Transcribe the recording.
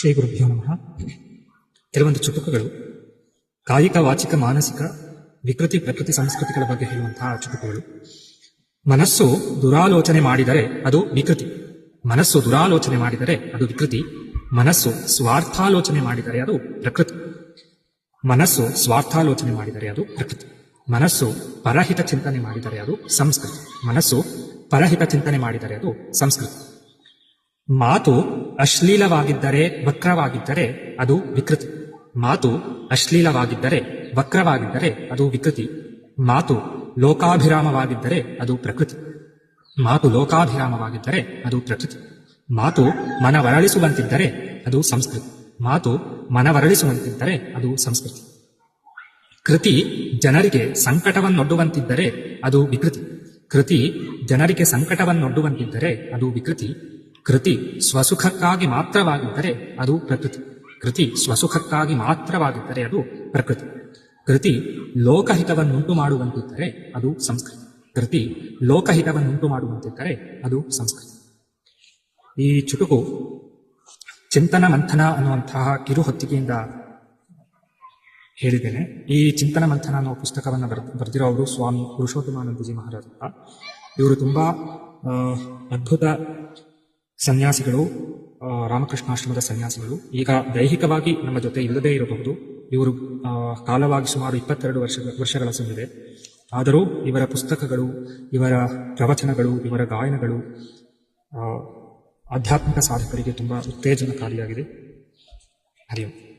ಶ್ರೀ ಗುರುಭ್ಯೋ ನಮಃ. ಕೆಲವೊಂದು ಚುಟುಕುಗಳು ಕಾಯಿಕ, ವಾಚಿಕ, ಮಾನಸಿಕ ವಿಕೃತಿ, ಪ್ರಕೃತಿ, ಸಂಸ್ಕೃತಿಗಳ ಬಗ್ಗೆ ಹೇಳುವಂತಹ ಚುಟುಕುಗಳು. ಮನಸ್ಸು ದುರಾಲೋಚನೆ ಮಾಡಿದರೆ ಅದು ವಿಕೃತಿ. ಮನಸ್ಸು ದುರಾಲೋಚನೆ ಮಾಡಿದರೆ ಅದು ವಿಕೃತಿ. ಮನಸ್ಸು ಸ್ವಾರ್ಥಾಲೋಚನೆ ಮಾಡಿದರೆ ಅದು ಪ್ರಕೃತಿ. ಮನಸ್ಸು ಸ್ವಾರ್ಥಾಲೋಚನೆ ಮಾಡಿದರೆ ಅದು ಪ್ರಕೃತಿ. ಮನಸ್ಸು ಪರಹಿತ ಚಿಂತನೆ ಮಾಡಿದರೆ ಅದು ಸಂಸ್ಕೃತಿ. ಮನಸ್ಸು ಪರಹಿತ ಚಿಂತನೆ ಮಾಡಿದರೆ ಅದು ಸಂಸ್ಕೃತಿ. ಮಾತು ಅಶ್ಲೀಲವಾಗಿದ್ದರೆ, ವಕ್ರವಾಗಿದ್ದರೆ ಅದು ವಿಕೃತಿ. ಮಾತು ಅಶ್ಲೀಲವಾಗಿದ್ದರೆ, ವಕ್ರವಾಗಿದ್ದರೆ ಅದು ವಿಕೃತಿ. ಮಾತು ಲೋಕಾಭಿರಾಮವಾಗಿದ್ದರೆ ಅದು ಪ್ರಕೃತಿ. ಮಾತು ಲೋಕಾಭಿರಾಮವಾಗಿದ್ದರೆ ಅದು ಪ್ರಕೃತಿ. ಮಾತು ಮನವರಳಿಸುವಂತಿದ್ದರೆ ಅದು ಸಂಸ್ಕೃತಿ. ಮಾತು ಮನವರಳಿಸುವಂತಿದ್ದರೆ ಅದು ಸಂಸ್ಕೃತಿ. ಕೃತಿ ಜನರಿಗೆ ಸಂಕಟವನ್ನೊಡ್ಡುವಂತಿದ್ದರೆ ಅದು ವಿಕೃತಿ. ಕೃತಿ ಜನರಿಗೆ ಸಂಕಟವನ್ನೊಡ್ಡುವಂತಿದ್ದರೆ ಅದು ವಿಕೃತಿ. ಕೃತಿ ಸ್ವಸುಖಕ್ಕಾಗಿ ಮಾತ್ರವಾಗಿದ್ದರೆ ಅದು ಪ್ರಕೃತಿ. ಕೃತಿ ಸ್ವಸುಖಕ್ಕಾಗಿ ಮಾತ್ರವಾಗಿದ್ದರೆ ಅದು ಪ್ರಕೃತಿ. ಕೃತಿ ಲೋಕಹಿತವನ್ನುಂಟು ಮಾಡುವಂತಿದ್ದರೆ ಅದು ಸಂಸ್ಕೃತಿ. ಕೃತಿ ಲೋಕಹಿತವನ್ನುಂಟು ಮಾಡುವಂತಿದ್ದರೆ ಅದು ಸಂಸ್ಕೃತಿ. ಈ ಚುಟುಕು ಚಿಂತನ ಮಂಥನ ಅನ್ನುವಂತಹ ಕಿರು ಹೊತ್ತಿಗೆಯಿಂದ ಹೇಳಿದ್ದೇನೆ. ಈ ಚಿಂತನ ಮಂಥನ ಅನ್ನೋ ಪುಸ್ತಕವನ್ನು ಬರೆದಿರೋ ಅವರು ಸ್ವಾಮಿ ಪುರುಷೋತ್ತಮಾನಂದಜಿ ಮಹಾರಾಜ್ ಅಂತ. ಇವರು ತುಂಬಾ ಅದ್ಭುತ ಸನ್ಯಾಸಿಗಳು, ರಾಮಕೃಷ್ಣಾಶ್ರಮದ ಸನ್ಯಾಸಿಗಳು. ಈಗ ದೈಹಿಕವಾಗಿ ನಮ್ಮ ಜೊತೆ ಇಲ್ಲದೇ ಇರಬಹುದು. ಇವರು ಕಾಲವಾಗಿ ಸುಮಾರು 22 ವರ್ಷಗಳ ಸಂದಿದೆ. ಆದರೂ ಇವರ ಪುಸ್ತಕಗಳು, ಇವರ ಪ್ರವಚನಗಳು, ಇವರ ಗಾಯನಗಳು ಆಧ್ಯಾತ್ಮಿಕ ಸಾಧಕರಿಗೆ ತುಂಬಾ ಉತ್ತೇಜನಕಾರಿಯಾಗಿದೆ. ಹರಿ ಓಂ.